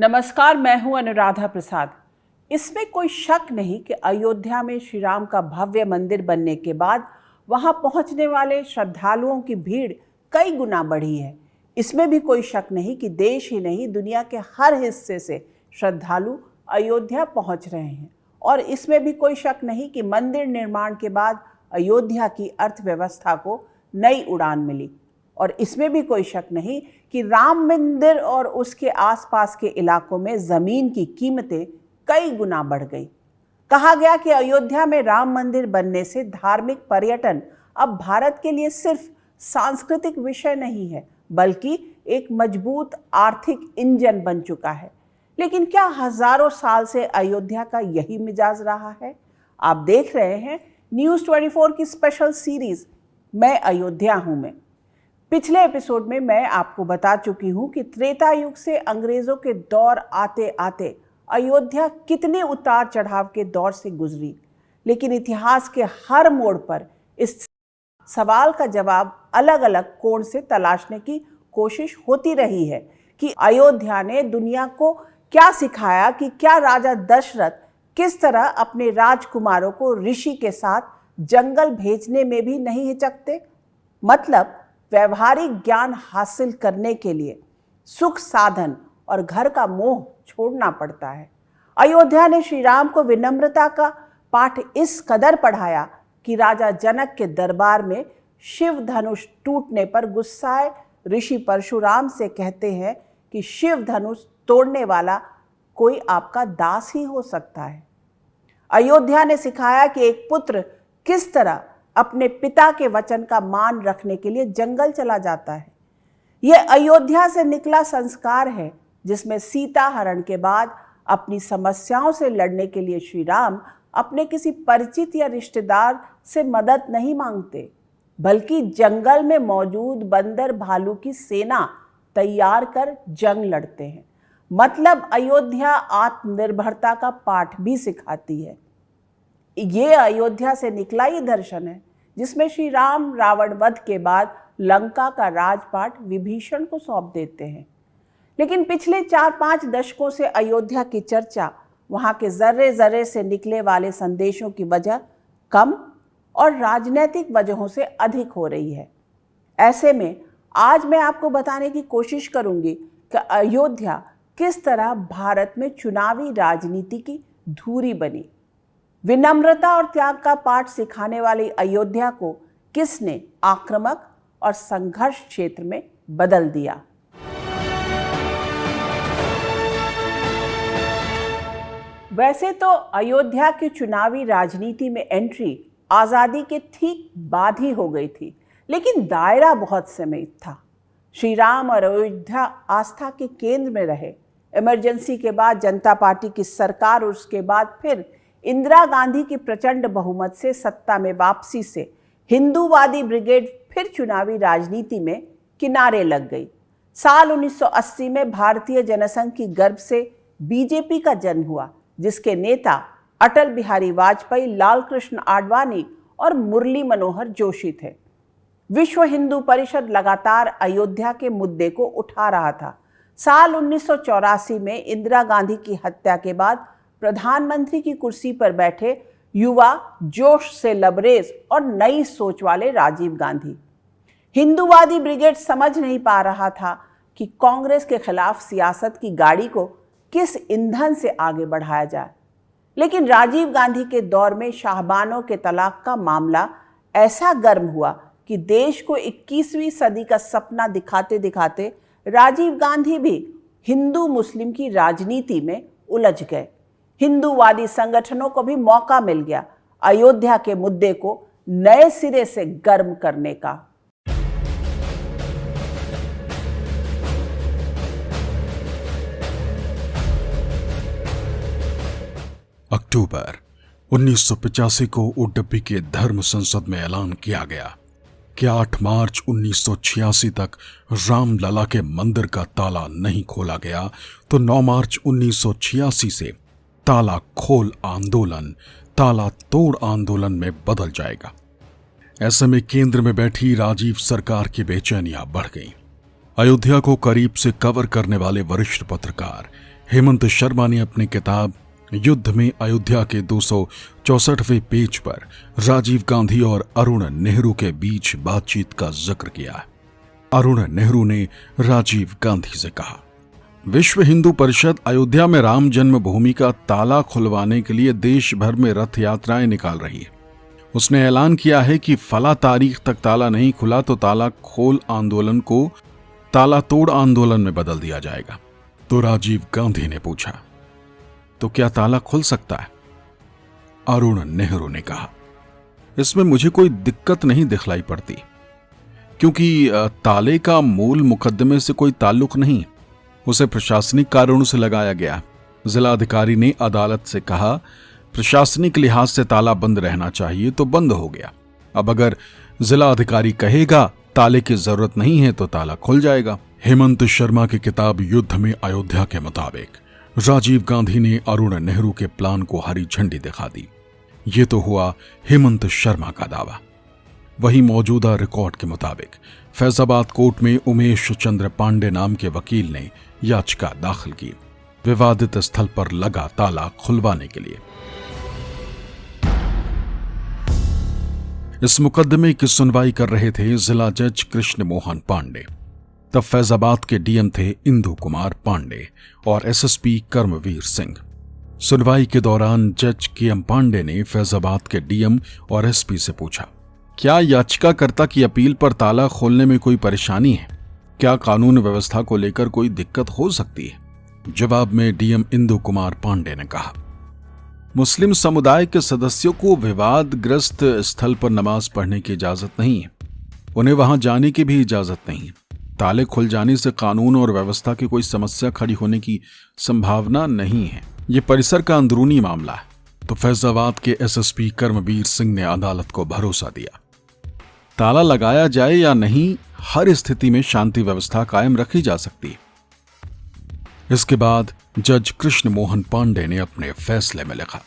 नमस्कार, मैं हूं अनुराधा प्रसाद। इसमें कोई शक नहीं कि अयोध्या में श्री राम का भव्य मंदिर बनने के बाद वहां पहुंचने वाले श्रद्धालुओं की भीड़ कई गुना बढ़ी है। इसमें भी कोई शक नहीं कि देश ही नहीं, दुनिया के हर हिस्से से श्रद्धालु अयोध्या पहुंच रहे हैं। और इसमें भी कोई शक नहीं कि मंदिर निर्माण के बाद अयोध्या की अर्थव्यवस्था को नई उड़ान मिली। और इसमें भी कोई शक नहीं कि राम मंदिर और उसके आसपास के इलाकों में ज़मीन की कीमतें कई गुना बढ़ गई। कहा गया कि अयोध्या में राम मंदिर बनने से धार्मिक पर्यटन अब भारत के लिए सिर्फ सांस्कृतिक विषय नहीं है, बल्कि एक मजबूत आर्थिक इंजन बन चुका है। लेकिन क्या हजारों साल से अयोध्या का यही मिजाज रहा है? आप देख रहे हैं न्यूज़ 24 की स्पेशल सीरीज मैं अयोध्या हूं मैं। पिछले एपिसोड में मैं आपको बता चुकी हूं कि त्रेता युग से अंग्रेजों के दौर आते आते अयोध्या कितने उतार चढ़ाव के दौर से गुजरी। लेकिन इतिहास के हर मोड़ पर इस सवाल का जवाब अलग अलग कोण से तलाशने की कोशिश होती रही है कि अयोध्या ने दुनिया को क्या सिखाया, कि क्या राजा दशरथ किस तरह अपने राजकुमारों को ऋषि के साथ जंगल भेजने में भी नहीं हिचकते। मतलब व्यवहारिक ज्ञान हासिल करने के लिए सुख साधन और घर का मोह छोड़ना पड़ता है। अयोध्या ने श्री राम को विनम्रता का पाठ इस कदर पढ़ाया कि राजा जनक के दरबार में शिव धनुष टूटने पर गुस्साए ऋषि परशुराम से कहते हैं कि शिव धनुष तोड़ने वाला कोई आपका दास ही हो सकता है। अयोध्या ने सिखाया कि एक पुत्र किस तरह अपने पिता के वचन का मान रखने के लिए जंगल चला जाता है। यह अयोध्या से निकला संस्कार है, जिसमें सीता हरण के बाद अपनी समस्याओं से लड़ने के लिए श्री राम अपने किसी परिचित या रिश्तेदार से मदद नहीं मांगते, बल्कि जंगल में मौजूद बंदर भालू की सेना तैयार कर जंग लड़ते हैं। मतलब अयोध्या आत्मनिर्भरता का पाठ भी सिखाती है। ये अयोध्या से निकला ही दर्शन है, जिसमें श्री राम रावण वध के बाद लंका का राजपाट विभीषण को सौंप देते हैं। लेकिन पिछले 4-5 दशकों से अयोध्या की चर्चा वहां के जर्रे जर्रे से निकले वाले संदेशों की वजह कम और राजनीतिक वजहों से अधिक हो रही है। ऐसे में आज मैं आपको बताने की कोशिश करूंगी कि अयोध्या किस तरह भारत में चुनावी राजनीति की धुरी बनी। विनम्रता और त्याग का पाठ सिखाने वाली अयोध्या को किसने आक्रामक और संघर्ष क्षेत्र में बदल दिया। वैसे तो अयोध्या की चुनावी राजनीति में एंट्री आजादी के ठीक बाद ही हो गई थी, लेकिन दायरा बहुत सीमित था। श्री राम और अयोध्या आस्था के केंद्र में रहे। इमरजेंसी के बाद जनता पार्टी की सरकार और उसके बाद फिर इंदिरा गांधी की प्रचंड बहुमत से सत्ता में वापसी से हिंदूवादी ब्रिगेड फिर चुनावी राजनीति में किनारे लग गई। साल 1980 में भारतीय जनसंघ की गर्भ से बीजेपी का जन्म हुआ, जिसके नेता अटल बिहारी वाजपेयी, लाल कृष्ण आडवाणी और मुरली मनोहर जोशी थे। विश्व हिंदू परिषद लगातार अयोध्या के मुद्दे को उठा रहा था। साल 1984 में इंदिरा गांधी की हत्या के बाद प्रधानमंत्री की कुर्सी पर बैठे युवा, जोश से लबरेज और नई सोच वाले राजीव गांधी। हिंदूवादी ब्रिगेड समझ नहीं पा रहा था कि कांग्रेस के खिलाफ सियासत की गाड़ी को किस ईंधन से आगे बढ़ाया जाए। लेकिन राजीव गांधी के दौर में शाहबानों के तलाक का मामला ऐसा गर्म हुआ कि देश को 21वीं सदी का सपना दिखाते दिखाते राजीव गांधी भी हिंदू मुस्लिम की राजनीति में उलझ गए। हिंदूवादी संगठनों को भी मौका मिल गया अयोध्या के मुद्दे को नए सिरे से गर्म करने का। अक्टूबर 1985 को उडुपी के धर्म संसद में ऐलान किया गया कि 8 मार्च 1986 तक रामलला के मंदिर का ताला नहीं खोला गया तो 9 मार्च 1986 से ताला खोल आंदोलन ताला तोड़ आंदोलन में बदल जाएगा। ऐसे में केंद्र में बैठी राजीव सरकार की बेचैनियां बढ़ गईं। अयोध्या को करीब से कवर करने वाले वरिष्ठ पत्रकार हेमंत शर्मा ने अपनी किताब युद्ध में अयोध्या के 264वें पेज पर राजीव गांधी और अरुण नेहरू के बीच बातचीत का जिक्र किया। अरुण नेहरू ने राजीव गांधी से कहा, विश्व हिंदू परिषद अयोध्या में राम जन्मभूमि का ताला खुलवाने के लिए देश भर में रथ यात्राएं निकाल रही है। उसने ऐलान किया है कि फला तारीख तक ताला नहीं खुला तो ताला खोल आंदोलन को ताला तोड़ आंदोलन में बदल दिया जाएगा। तो राजीव गांधी ने पूछा, तो क्या ताला खुल सकता है? अरुण नेहरू ने कहा, इसमें मुझे कोई दिक्कत नहीं दिखलाई पड़ती, क्योंकि ताले का मूल मुकदमे से कोई ताल्लुक नहीं, उसे प्रशासनिक कारणों से लगाया गया। जिलाधिकारी ने अदालत से कहा, प्रशासनिक लिहाज से ताला बंद रहना चाहिए तो बंद हो गया। अब अगर जिलाधिकारी कहेगा ताले की जरूरत नहीं है तो ताला खुल जाएगा। हेमंत शर्मा की किताब युद्ध में अयोध्या के मुताबिक राजीव गांधी ने अरुण नेहरू के प्लान को हरी झंडी दिखा दी। ये तो हुआ हेमंत शर्मा का दावा। वही मौजूदा रिकॉर्ड के मुताबिक फैजाबाद कोर्ट में उमेश चंद्र पांडे नाम के वकील ने याचिका दाखिल की विवादित स्थल पर लगा ताला खुलवाने के लिए। इस मुकदमे की सुनवाई कर रहे थे जिला जज कृष्ण मोहन पांडे। तब फैजाबाद के डीएम थे इंदु कुमार पांडे और एसएसपी कर्मवीर सिंह। सुनवाई के दौरान जज केएम पांडे ने फैजाबाद के डीएम और एसपी से पूछा, क्या याचिकाकर्ता की अपील पर ताला खोलने में कोई परेशानी है? क्या कानून व्यवस्था को लेकर कोई दिक्कत हो सकती है? जवाब में डीएम इंदु कुमार पांडे ने कहा, मुस्लिम समुदाय के सदस्यों को विवादग्रस्त स्थल पर नमाज पढ़ने की इजाजत नहीं है, उन्हें वहां जाने की भी इजाजत नहीं है। ताले खुल जाने से कानून और व्यवस्था की कोई समस्या खड़ी होने की संभावना नहीं है। ये परिसर का अंदरूनी मामला है। तो फैजाबाद के एसएसपी कर्मवीर सिंह ने अदालत को भरोसा दिया, ताला लगाया जाए या नहीं, हर स्थिति में शांति व्यवस्था कायम रखी जा सकती है। इसके बाद जज कृष्ण मोहन पांडे ने अपने फैसले में लिखा,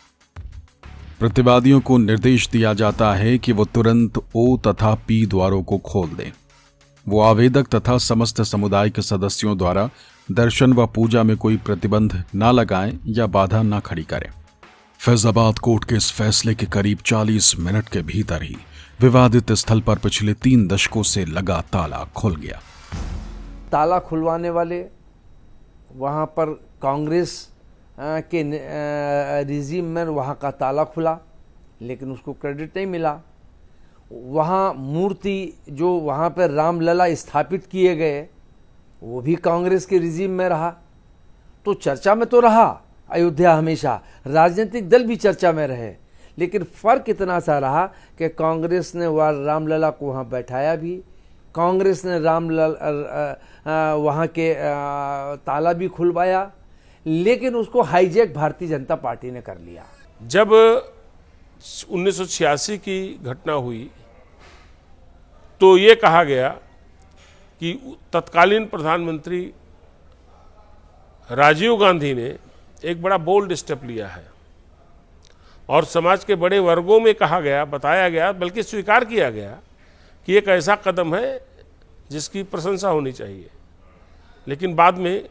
प्रतिवादियों को निर्देश दिया जाता है कि वो तुरंत ओ तथा पी द्वारों को खोल दें। वो आवेदक तथा समस्त समुदाय के सदस्यों द्वारा दर्शन व पूजा में कोई प्रतिबंध न लगाएं या बाधा न खड़ी करें। फैजाबाद कोर्ट के इस फैसले के करीब 40 मिनट के भीतर ही विवादित स्थल पर पिछले 3 दशकों से लगा ताला खुल गया। ताला खुलवाने वाले वहाँ पर कांग्रेस के रिजीम में वहाँ का ताला खुला, लेकिन उसको क्रेडिट नहीं मिला। वहाँ मूर्ति जो वहाँ पर रामलला स्थापित किए गए वो भी कांग्रेस के रिजीम में रहा। तो चर्चा में तो रहा अयोध्या, हमेशा राजनीतिक दल भी चर्चा में रहे, लेकिन फ़र्क इतना सा रहा कि कांग्रेस ने वह रामलला को वहाँ बैठाया भी, कांग्रेस ने वहाँ के ताला भी खुलवाया, लेकिन उसको हाईजैक भारतीय जनता पार्टी ने कर लिया। जब 1986 की घटना हुई तो ये कहा गया कि तत्कालीन प्रधानमंत्री राजीव गांधी ने एक बड़ा बोल्ड स्टेप लिया है और समाज के बड़े वर्गों में कहा गया, बताया गया, बल्कि स्वीकार किया गया कि एक ऐसा कदम है जिसकी प्रशंसा होनी चाहिए। लेकिन बाद में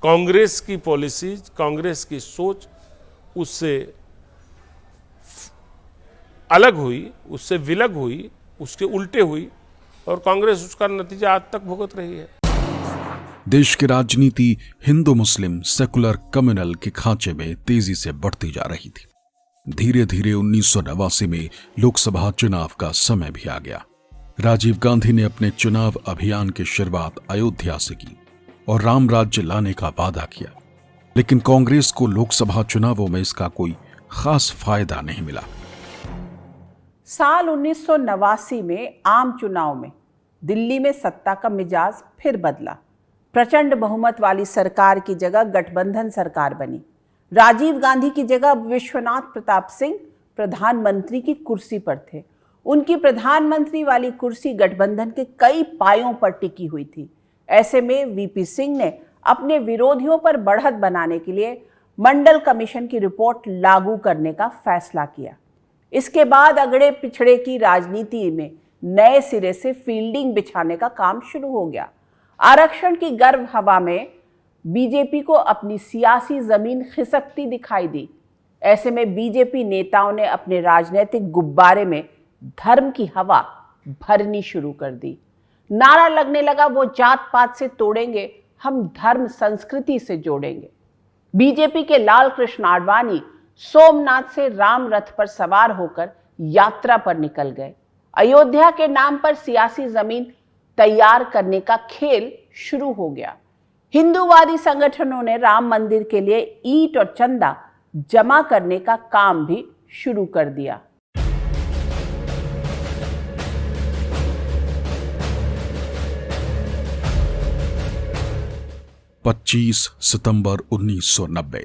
कांग्रेस की पॉलिसीज, कांग्रेस की सोच उससे अलग हुई, उससे विलग हुई, उसके उल्टे हुई और कांग्रेस उसका नतीजा आज तक भुगत रही है। देश की राजनीति हिंदू मुस्लिम सेकुलर कम्युनल के खांचे में तेजी से बढ़ती जा रही थी। धीरे धीरे 1989 में लोकसभा चुनाव का समय भी आ गया। राजीव गांधी ने अपने चुनाव अभियान की शुरुआत अयोध्या से की और राम राज्य लाने का वादा किया, लेकिन कांग्रेस को लोकसभा चुनावों में इसका कोई खास फायदा नहीं मिला। साल 1989 में आम चुनाव में दिल्ली में सत्ता का मिजाज फिर बदला। प्रचंड बहुमत वाली सरकार की जगह गठबंधन सरकार बनी। राजीव गांधी की जगह विश्वनाथ प्रताप सिंह प्रधानमंत्री की कुर्सी पर थे। उनकी प्रधानमंत्री वाली कुर्सी गठबंधन के कई पायों पर टिकी हुई थी। ऐसे में वीपी सिंह ने अपने विरोधियों पर बढ़त बनाने के लिए मंडल कमीशन की रिपोर्ट लागू करने का फैसला किया। इसके बाद अगड़े पिछड़े की राजनीति में नए सिरे से फील्डिंग बिछाने का काम शुरू हो गया। आरक्षण की गर्म हवा में बीजेपी को अपनी सियासी जमीन खिसकती दिखाई दी। ऐसे में बीजेपी नेताओं ने अपने राजनीतिक गुब्बारे में धर्म की हवा भरनी शुरू कर दी। नारा लगने लगा, वो जात पात से तोड़ेंगे, हम धर्म संस्कृति से जोड़ेंगे। बीजेपी के लाल कृष्ण आडवाणी सोमनाथ से राम रथ पर सवार होकर यात्रा पर निकल गए। अयोध्या के नाम पर सियासी जमीन तैयार करने का खेल शुरू हो गया। हिंदूवादी संगठनों ने राम मंदिर के लिए ईंट और चंदा जमा करने का काम भी शुरू कर दिया। पच्चीस सितंबर 1990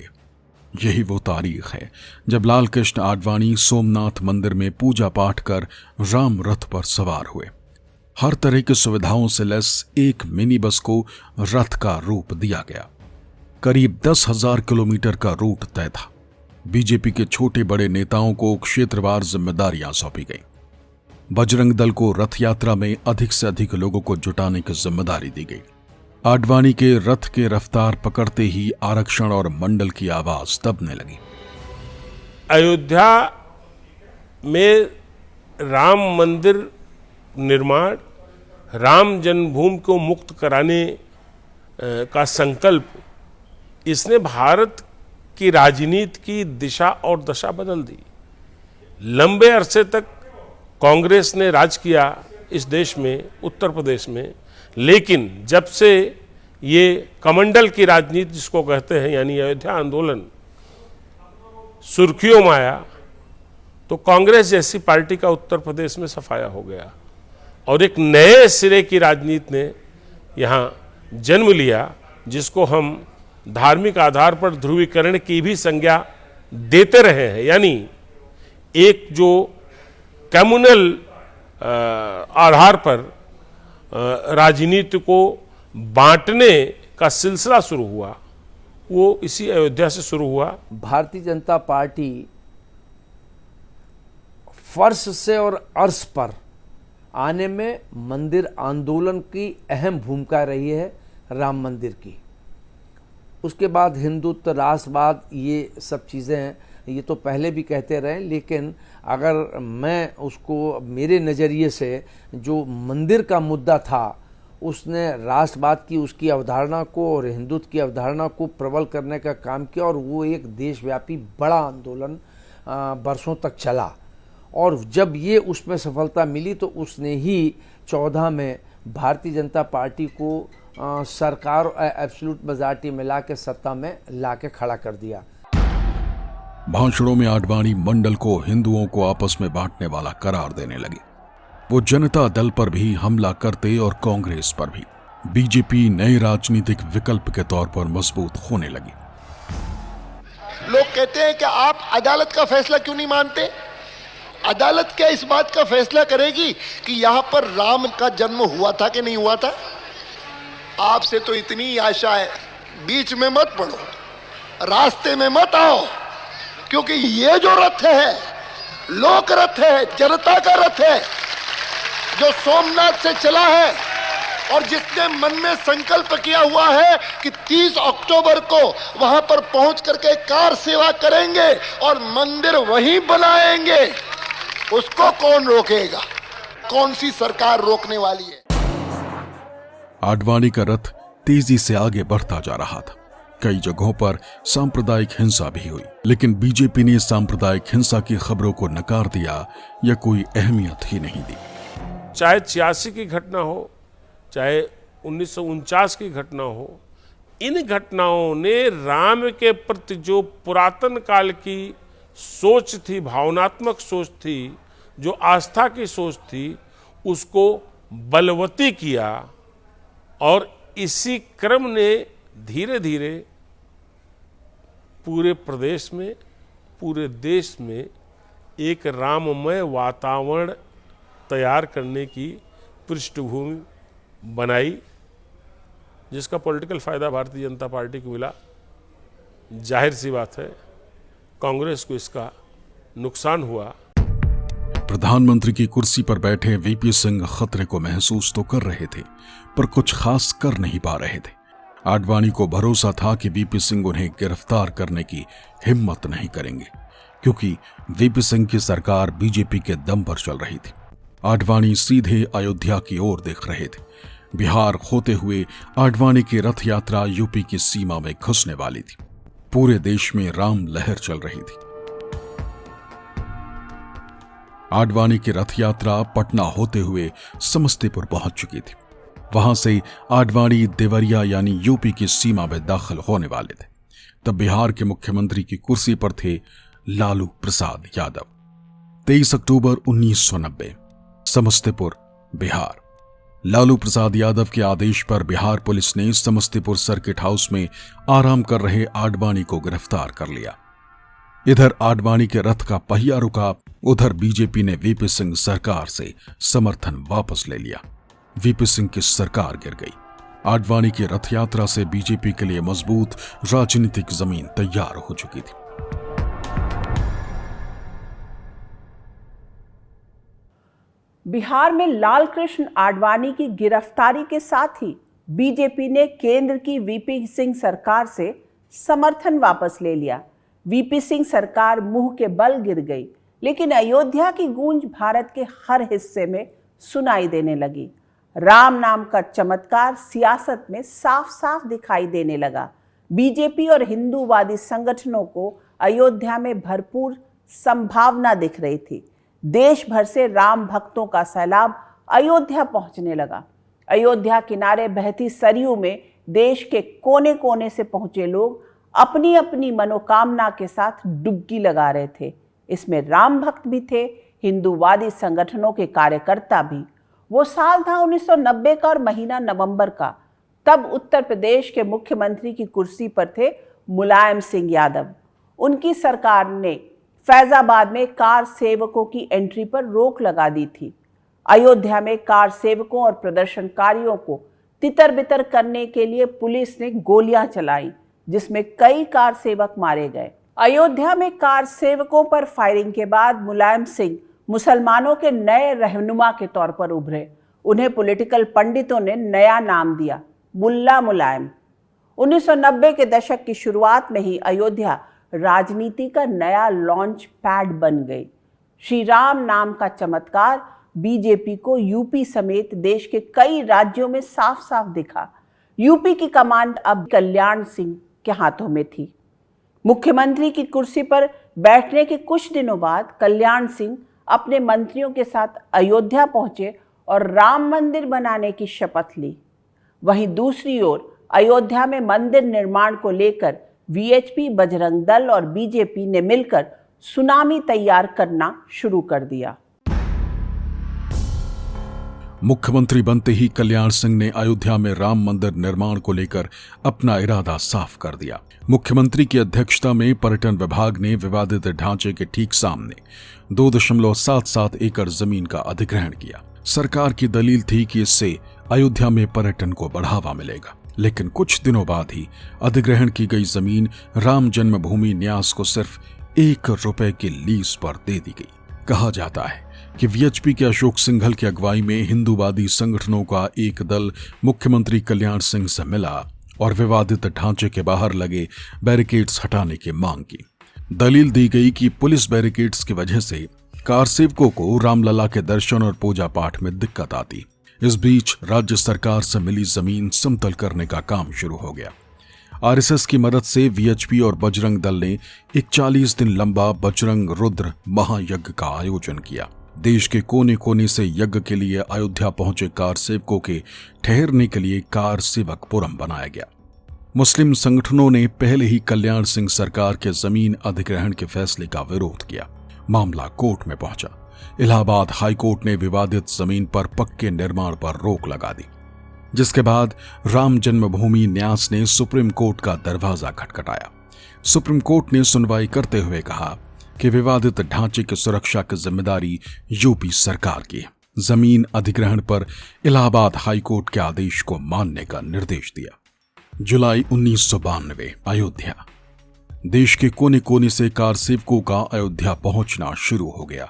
यही वो तारीख है जब लाल कृष्ण आडवाणी सोमनाथ मंदिर में पूजा पाठ कर राम रथ पर सवार हुए। हर तरह की सुविधाओं से लैस एक मिनी बस को रथ का रूप दिया गया। करीब 10,000 किलोमीटर का रूट तय था। बीजेपी के छोटे बड़े नेताओं को क्षेत्रवार जिम्मेदारियां सौंपी गई। बजरंग दल को रथ यात्रा में अधिक से अधिक लोगों को जुटाने की जिम्मेदारी दी गई। आडवाणी के रथ के रफ्तार पकड़ते ही आरक्षण और मंडल की आवाज दबने लगी। अयोध्या में राम मंदिर निर्माण, राम जन्मभूमि को मुक्त कराने का संकल्प, इसने भारत की राजनीति की दिशा और दशा बदल दी। लंबे अरसे तक कांग्रेस ने राज किया इस देश में, उत्तर प्रदेश में, लेकिन जब से ये कमंडल की राजनीति जिसको कहते हैं, यानी अयोध्या आंदोलन सुर्खियों में आया, तो कांग्रेस जैसी पार्टी का उत्तर प्रदेश में सफाया हो गया और एक नए सिरे की राजनीति ने यहाँ जन्म लिया, जिसको हम धार्मिक आधार पर ध्रुवीकरण की भी संज्ञा देते रहे हैं। यानी एक जो कम्युनल आधार पर राजनीति को बांटने का सिलसिला शुरू हुआ, वो इसी अयोध्या से शुरू हुआ। भारतीय जनता पार्टी फर्श से और अर्श पर आने में मंदिर आंदोलन की अहम भूमिका रही है, राम मंदिर की। उसके बाद हिंदुत्व, राष्ट्रवाद, ये सब चीज़ें हैं, ये तो पहले भी कहते रहे, लेकिन अगर मैं उसको मेरे नज़रिए से जो मंदिर का मुद्दा था, उसने राष्ट्रवाद की उसकी अवधारणा को और हिंदुत्व की अवधारणा को प्रबल करने का काम किया और वो एक देशव्यापी बड़ा आंदोलन बरसों तक चला। और जब ये उसमें सफलता मिली तो उसने ही 14 में भारतीय जनता पार्टी को सरकार एब्सोल्यूट मेजॉरिटी में लाके सत्ता में लाके खड़ा कर दिया। भाषणों में आडवाणी मंडल को हिंदुओं को आपस में बांटने वाला करार देने लगे। वो जनता दल पर भी हमला करते और कांग्रेस पर भी। बीजेपी नए राजनीतिक विकल्प के तौर पर मजबूत होने लगी। लोग कहते हैं कि आप अदालत का फैसला क्यों नहीं मानते? अदालत क्या इस बात का फैसला करेगी कि यहां पर राम का जन्म हुआ था कि नहीं हुआ था? आपसे तो इतनी आशा है, बीच में मत पड़ो, रास्ते में मत आओ, क्योंकि ये जो रथ है, लोक रथ है, जनता का रथ है, जो सोमनाथ से चला है और जिसने मन में संकल्प किया हुआ है कि 30 अक्टूबर को वहां पर पहुंच करके कार सेवा करेंगे और मंदिर वहीं बनाएंगे, उसको कौन रोकेगा? कौन सी सरकार रोकने वाली है? आडवाणी का रथ तेजी से आगे बढ़ता जा रहा था। कई जगहों पर सांप्रदायिक हिंसा भी हुई, लेकिन बीजेपी ने सांप्रदायिक हिंसा की खबरों को नकार दिया या कोई अहमियत ही नहीं दी। चाहे 86 की घटना हो, चाहे 1949 की घटना हो, इन घटनाओं ने राम के प्रति जो पुरातन काल की सोच थी, भावनात्मक सोच थी, जो आस्था की सोच थी, उसको बलवती किया। और इसी क्रम ने धीरे धीरे पूरे प्रदेश में, पूरे देश में एक राममय वातावरण तैयार करने की पृष्ठभूमि बनाई, जिसका पॉलिटिकल फायदा भारतीय जनता पार्टी को मिला। जाहिर सी बात है, कांग्रेस को इसका नुकसान हुआ। प्रधानमंत्री की कुर्सी पर बैठे वीपी सिंह खतरे को महसूस तो कर रहे थे, पर कुछ खास कर नहीं पा रहे थे। आडवाणी को भरोसा था कि वीपी सिंह उन्हें गिरफ्तार करने की हिम्मत नहीं करेंगे, क्योंकि वीपी सिंह की सरकार बीजेपी के दम पर चल रही थी। आडवाणी सीधे अयोध्या की ओर देख रहे थे। बिहार होते हुए आडवाणी की रथ यात्रा यूपी की सीमा में घुसने वाली थी। पूरे देश में राम लहर चल रही थी। आडवाणी की रथ यात्रा पटना होते हुए समस्तीपुर पहुंच चुकी थी। वहां से आडवाणी देवरिया यानी यूपी की सीमा में दाखिल होने वाले थे। तब बिहार के मुख्यमंत्री की कुर्सी पर थे लालू प्रसाद यादव। 23 अक्टूबर 1990, समस्तीपुर, बिहार। लालू प्रसाद यादव के आदेश पर बिहार पुलिस ने समस्तीपुर सर्किट हाउस में आराम कर रहे आडवाणी को गिरफ्तार कर लिया। इधर आडवाणी के रथ का पहिया रुका, उधर बीजेपी ने वीपी सिंह सरकार से समर्थन वापस ले लिया। वीपी सिंह की सरकार गिर गई। आडवाणी की रथ यात्रा से बीजेपी के लिए मजबूत राजनीतिक जमीन तैयार हो चुकी थी। बिहार में लाल कृष्ण आडवाणी की गिरफ्तारी के साथ ही बीजेपी ने केंद्र की वीपी सिंह सरकार से समर्थन वापस ले लिया। वीपी सिंह सरकार मुंह के बल गिर गई, लेकिन अयोध्या की गूंज भारत के हर हिस्से में सुनाई देने लगी। राम नाम का चमत्कार सियासत में साफ साफ दिखाई देने लगा। बीजेपी और हिंदूवादी संगठनों को अयोध्या में भरपूर संभावना दिख रही थी। देश भर से राम भक्तों का सैलाब अयोध्या पहुंचने लगा। अयोध्या किनारे बहती सरयू में देश के कोने कोने से पहुंचे लोग अपनी अपनी मनोकामना के साथ डुबकी लगा रहे थे। इसमें राम भक्त भी थे, हिंदूवादी संगठनों के कार्यकर्ता भी। वो साल था 1990 का और महीना नवंबर का। तब उत्तर प्रदेश के मुख्यमंत्री की कुर्सी पर थे मुलायम सिंह यादव। उनकी सरकार ने फैजाबाद में कार सेवकों की एंट्री पर रोक लगा दी थी। अयोध्या में कार सेवकों और प्रदर्शनकारियों को तितर बितर करने के लिए पुलिस ने गोलियां चलाई, जिसमें कई कार सेवक मारे गए। अयोध्या में कार सेवकों पर फायरिंग के बाद मुलायम सिंह मुसलमानों के नए रहनुमा के तौर पर उभरे। उन्हें पॉलिटिकल पंडितों ने नया नाम दिया, मुल्ला मुलायम। 1990 के दशक की शुरुआत में ही अयोध्या राजनीति का नया लॉन्च पैड बन गई। श्री राम नाम का चमत्कार बीजेपी को यूपी समेत देश के कई राज्यों में साफ साफ दिखा। यूपी की कमान अब कल्याण सिंह के हाथों में थी। मुख्यमंत्री की कुर्सी पर बैठने के कुछ दिनों बाद कल्याण सिंह अपने मंत्रियों के साथ अयोध्या पहुंचे और राम मंदिर बनाने की शपथ ली। वहीं दूसरी ओर अयोध्या में मंदिर निर्माण को लेकर वीएचपी, बजरंग दल और बीजेपी ने मिलकर सुनामी तैयार करना शुरू कर दिया। मुख्यमंत्री बनते ही कल्याण सिंह ने अयोध्या में राम मंदिर निर्माण को लेकर अपना इरादा साफ कर दिया। मुख्यमंत्री की अध्यक्षता में पर्यटन विभाग ने विवादित ढांचे के ठीक सामने 2.77 एकड़ जमीन का अधिग्रहण किया। सरकार की दलील थी कि इससे अयोध्या में पर्यटन को बढ़ावा मिलेगा, लेकिन कुछ दिनों बाद ही अधिग्रहण की गई जमीन राम जन्मभूमि न्यास को सिर्फ ₹1 की लीज पर दे दी गई। कहा जाता है कि वीएचपी के अशोक सिंघल की अगुवाई में हिंदूवादी संगठनों का एक दल मुख्यमंत्री कल्याण सिंह से मिला और विवादित ढांचे के बाहर लगे बैरिकेड्स हटाने की मांग की। दलील दी गई कि पुलिस बैरिकेड्स की वजह से कार सेवकों को रामलला के दर्शन और पूजा पाठ में दिक्कत आती। इस बीच राज्य सरकार से मिली जमीन समतल करने का काम शुरू हो गया। आरएसएस की मदद से वीएचपी और बजरंग दल ने एक 40 दिन लंबा बजरंग रुद्र महायज्ञ का आयोजन किया। देश के कोने कोने से यज्ञ के लिए अयोध्या पहुंचे कार सेवकों के ठहरने के लिए कार सेवकपुरम बनाया गया। मुस्लिम संगठनों ने पहले ही कल्याण सिंह सरकार के जमीन अधिग्रहण के फैसले का विरोध किया। मामला कोर्ट में पहुंचा। इलाहाबाद हाईकोर्ट ने विवादित जमीन पर पक्के निर्माण पर रोक लगा दी, जिसके बाद राम जन्मभूमि न्यास ने सुप्रीम कोर्ट का दरवाजा खटखटाया। सुप्रीम कोर्ट ने सुनवाई करते हुए कहा कि विवादित ढांचे की सुरक्षा की जिम्मेदारी यूपी सरकार की है। जमीन अधिग्रहण पर इलाहाबाद हाईकोर्ट के आदेश को मानने का निर्देश दिया। जुलाई 1992, अयोध्या। देश के कोने कोने से कार सेवकों का अयोध्या पहुंचना शुरू हो गया।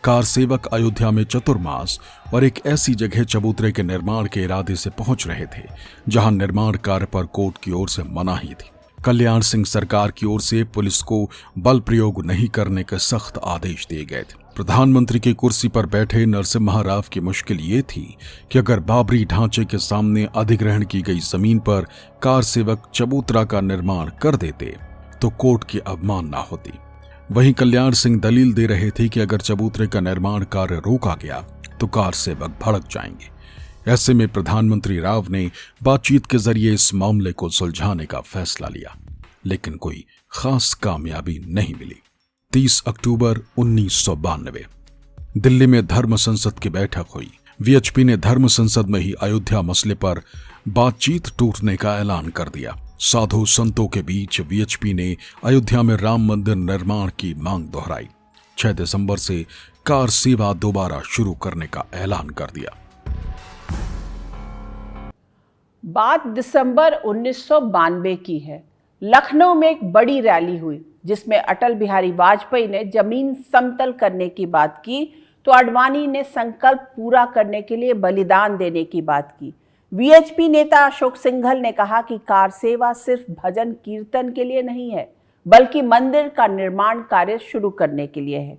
कार सेवक अयोध्या में चतुर्मास और एक ऐसी जगह चबूतरे के निर्माण के इरादे से पहुंच रहे थे जहां निर्माण कार्य पर कोर्ट की ओर से मनाही थी। कल्याण सिंह सरकार की ओर से पुलिस को बल प्रयोग नहीं करने के सख्त आदेश दिए गए थे। प्रधानमंत्री की कुर्सी पर बैठे नरसिम्हा राव की मुश्किल ये थी कि अगर बाबरी ढांचे के सामने अधिग्रहण की गई जमीन पर कार सेवक चबूतरा का निर्माण कर देते तो कोर्ट की अवमानना होती। वहीं कल्याण सिंह दलील दे रहे थे कि अगर चबूतरे का निर्माण कार्य रोका गया तो कार सेवक भड़क जाएंगे। ऐसे में प्रधानमंत्री राव ने बातचीत के जरिए इस मामले को सुलझाने का फैसला लिया, लेकिन कोई खास कामयाबी नहीं मिली। 30 अक्टूबर 1992 दिल्ली में धर्म संसद की बैठक हुई। वीएचपी ने धर्म संसद में ही अयोध्या मसले पर बातचीत टूटने का ऐलान कर दिया। साधु संतों के बीच वीएचपी ने अयोध्या में राम मंदिर निर्माण की मांग दोहराई। 6 दिसंबर से कार सेवा दोबारा शुरू करने का ऐलान कर दिया। बात दिसंबर 1992 की है। लखनऊ में एक बड़ी रैली हुई जिसमें अटल बिहारी वाजपेयी ने जमीन समतल करने की बात की तो आडवाणी ने संकल्प पूरा करने के लिए बलिदान देने की बात की। वीएचपी नेता अशोक सिंघल ने कहा कि कार सेवा सिर्फ भजन कीर्तन के लिए नहीं है बल्कि मंदिर का निर्माण कार्य शुरू करने के लिए है।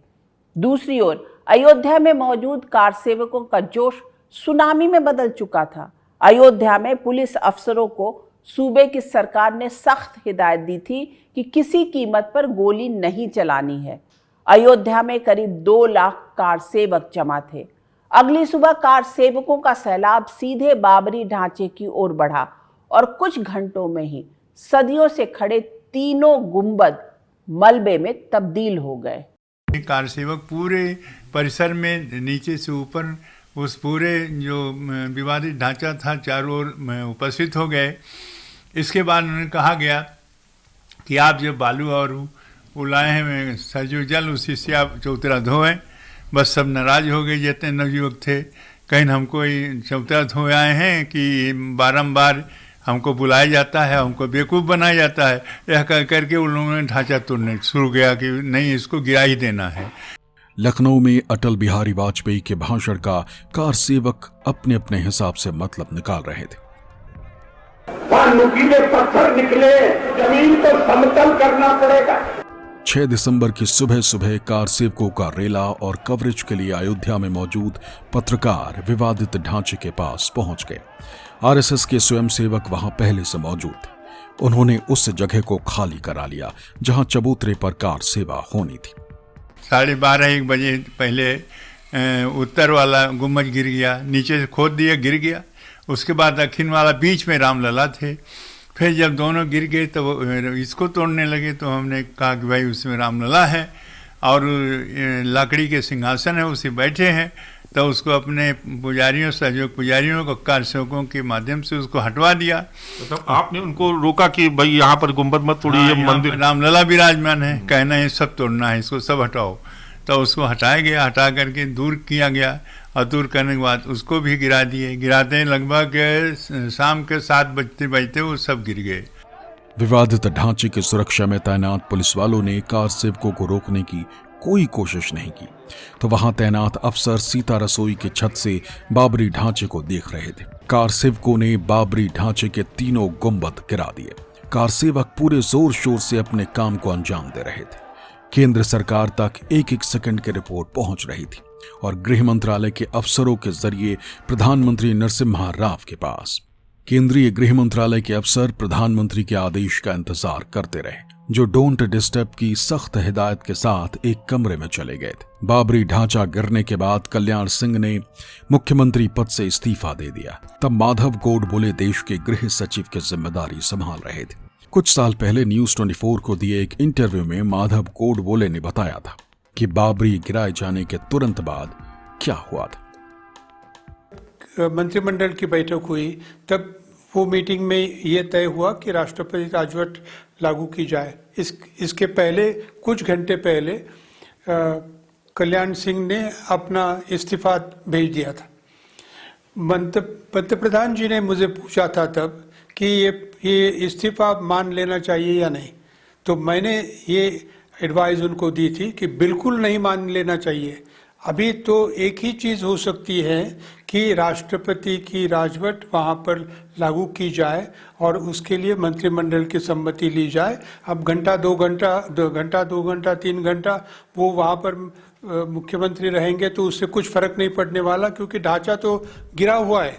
दूसरी ओर अयोध्या में मौजूद कार सेवकों का जोश सुनामी में बदल चुका था। अयोध्या में पुलिस अफसरों को सूबे की सरकार ने सख्त हिदायत दी थी कि किसी कीमत पर गोली नहीं चलानी है। अयोध्या में करीब 2 लाख कार सेवक जमा थे। अगली सुबह कार सेवकों का सैलाब सीधे बाबरी ढांचे की ओर बढ़ा और कुछ घंटों में ही सदियों से खड़े तीनों गुंबद मलबे में तब्दील हो गए। कार सेवक पूरे परिसर में नीचे से ऊपर उस पूरे जो विवादित ढांचा था चारों ओर उपस्थित हो गए। इसके बाद उन्होंने कहा गया कि आप जो बालू और वो लाए हैं सरजू जल उसी से आप चौतरा धोएं। बस सब नाराज हो गए जितने नवयुवक थे, कहीं हमको चौतरा धो आए हैं कि बारंबार हमको बुलाया जाता है, हमको बेवकूफ़ बनाया जाता है। यह कह करके उन लोगों ने ढांचा तोड़ने शुरू किया कि नहीं इसको गिरा ही देना है। लखनऊ में अटल बिहारी वाजपेयी के भाषण का कार सेवक अपने अपने हिसाब से मतलब निकाल रहे थे। नुकीले पत्थर निकले, जमीन को समतल करना पड़ेगा। 6 दिसंबर की सुबह सुबह कार सेवकों का रेला और कवरेज के लिए अयोध्या में मौजूद पत्रकार विवादित ढांचे के पास पहुंच गए। आरएसएस के स्वयंसेवक वहां पहले से मौजूद थे। उन्होंने उस जगह को खाली करा लिया जहां चबूतरे पर कार सेवा होनी थी। 12:30-1 बजे पहले उत्तर वाला गुम्बज गिर गया, नीचे से खोद दिया, गिर गया। उसके बाद दक्षिण वाला बीच में रामलला थे। फिर जब दोनों गिर गए तो इसको तोड़ने लगे तो हमने कहा कि भाई उसमें रामलला है और लकड़ी के सिंहासन है उसे बैठे हैं, तो उसको अपने पुजारियों सहयोग पुजारियों को कार सेवकों के माध्यम से उसको हटवा दिया। तो आपने उनको रोका कि भाई यहाँ पर गुंबद मत तोड़िए, मंदिर रामलला विराजमान है, कहना है सब तोड़ना है, इसको सब हटाओ। तो उसको हटाया गया, हटा करके दूर किया गया और दूर करने के बाद उसको भी गिरा दिए। गिराते लगभग शाम के 7 बजते वो सब गिर गए। विवादित ढांचे की सुरक्षा में तैनात पुलिस वालों ने कार सेवकों को रोकने की कोई कोशिश नहीं की, तो वहां तैनात अफसर सीता रसोई की छत से बाबरी ढांचे को देख रहे थे। कार सेवकों ने बाबरी ढांचे के तीनों गुंबद गिरा दिए। कार सेवक पूरे जोर शोर से अपने काम को अंजाम दे रहे थे। केंद्र सरकार तक एक सेकंड की रिपोर्ट पहुंच रही थी और गृह मंत्रालय के अफसरों के जरिए प्रधानमंत्री नरसिम्हा राव के पास। केंद्रीय गृह मंत्रालय के अफसर प्रधानमंत्री के आदेश का इंतजार करते रहे, जो डोंट डिस्टर्ब की सख्त हिदायत के साथ एक कमरे में चले गए थे। बाबरी ढांचा गिरने के बाद कल्याण सिंह ने मुख्यमंत्री पद से इस्तीफा दे दिया। तब माधव गोडबोले देश के गृह सचिव की जिम्मेदारी संभाल रहे थे। कुछ साल पहले न्यूज 24 को दिए एक इंटरव्यू में माधव गोडबोले ने बताया था कि बाबरी गिराए जाने के तुरंत बाद क्या हुआ था। मंत्रिमंडल की बैठक हुई तब वो मीटिंग में ये तय हुआ कि राष्ट्रपति राजवट लागू की जाए। इसके पहले कुछ घंटे पहले कल्याण सिंह ने अपना इस्तीफा भेज दिया था। मंत्री प्रधान जी ने मुझे पूछा था तब कि ये इस्तीफा मान लेना चाहिए या नहीं, तो मैंने ये एडवाइस उनको दी थी कि बिल्कुल नहीं मान लेना चाहिए। अभी तो एक ही चीज हो सकती है कि राष्ट्रपति की राजवट वहां पर लागू की जाए और उसके लिए मंत्रिमंडल की सम्मति ली जाए। अब घंटा 2 घंटा 3 घंटा वो वहां पर मुख्यमंत्री रहेंगे तो उससे कुछ फर्क नहीं पड़ने वाला, क्योंकि ढांचा तो गिरा हुआ है।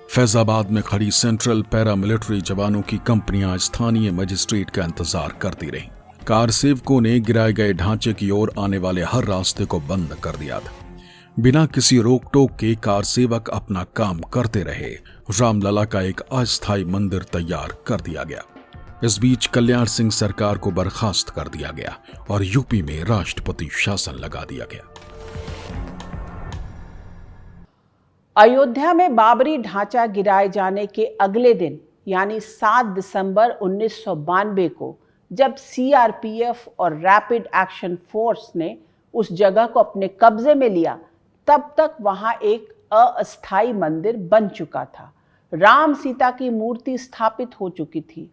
फैजाबाद में खड़ी सेंट्रल पैरामिलिट्री जवानों की कंपनियां स्थानीय मजिस्ट्रेट का इंतजार करती रहीं। कार सेवकों ने गिराए गए ढांचे की ओर आने वाले हर रास्ते को बंद कर दिया था। बिना किसी रोक टोक के कार सेवक अपना काम करते रहे। रामलला का एक अस्थायी मंदिर तैयार कर दिया गया। इस बीच कल्याण सिंह सरकार को बर्खास्त कर दिया गया और यूपी में राष्ट्रपति शासन लगा दिया गया। अयोध्या में बाबरी ढांचा गिराए जाने के अगले दिन यानी 7 दिसंबर 1992 को जब सीआरपीएफ और रैपिड एक्शन फोर्स ने उस जगह को अपने कब्जे में लिया, तब तक वहां एक अस्थायी मंदिर बन चुका था। राम सीता की मूर्ति स्थापित हो चुकी थी।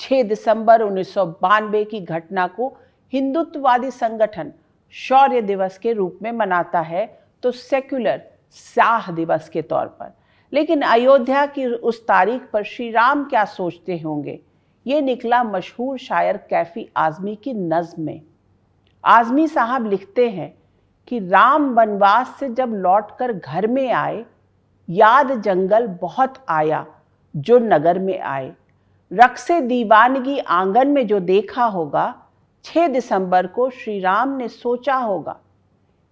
6 दिसंबर 1992 की घटना को हिंदुत्ववादी संगठन शौर्य दिवस के रूप में मनाता है, तो सेक्युलर साह दिवस के तौर पर। लेकिन अयोध्या की उस तारीख पर श्री राम क्या सोचते होंगे, ये निकला मशहूर शायर कैफी आजमी की नज्म में। आजमी साहब लिखते हैं कि राम वनवास से जब लौटकर घर में आए, याद जंगल बहुत आया जो नगर में आए। रक्से दीवानगी आंगन में जो देखा होगा, 6 दिसंबर को श्री राम ने सोचा होगा,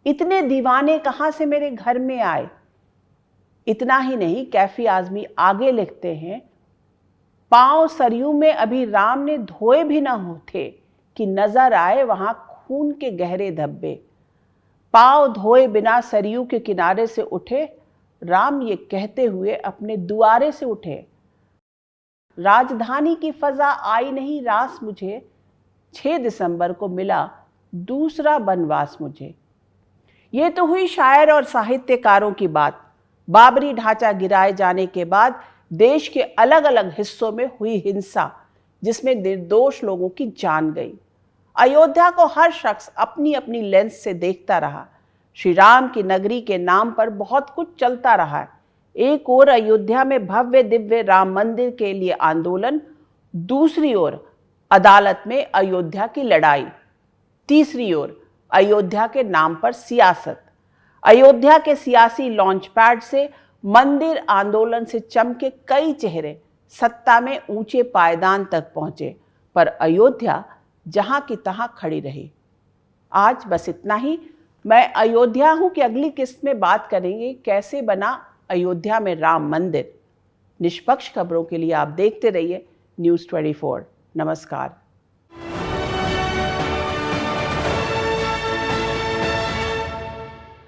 इतने दीवाने कहां से मेरे घर में आए। इतना ही नहीं, कैफी आजमी आगे लिखते हैं, पांव सरयू में अभी राम ने धोए भी न होते कि नजर आए वहां खून के गहरे धब्बे। पांव धोए बिना सरयू के किनारे से उठे, राम ये कहते हुए अपने दुआरे से उठे, राजधानी की फजा आई नहीं रास मुझे, 6 दिसंबर को मिला दूसरा बनवास मुझे। ये तो हुई शायर और साहित्यकारों की बात। बाबरी ढांचा गिराए जाने के बाद देश के अलग अलग हिस्सों में हुई हिंसा, जिसमें निर्दोष लोगों की जान गई। अयोध्या को हर शख्स अपनी अपनी लेंस से देखता रहा। श्री राम की नगरी के नाम पर बहुत कुछ चलता रहा है। एक ओर अयोध्या में भव्य दिव्य राम मंदिर के लिए आंदोलन, दूसरी ओर अदालत में अयोध्या की लड़ाई, तीसरी ओर अयोध्या के नाम पर सियासत। अयोध्या के सियासी लॉन्च पैड से मंदिर आंदोलन से चमके कई चेहरे सत्ता में ऊंचे पायदान तक पहुंचे, पर अयोध्या जहां की तहां खड़ी रही। आज बस इतना ही। मैं अयोध्या हूं कि अगली किस्त में बात करेंगे कैसे बना अयोध्या में राम मंदिर। निष्पक्ष खबरों के लिए आप देखते रहिए न्यूज़ 24। नमस्कार।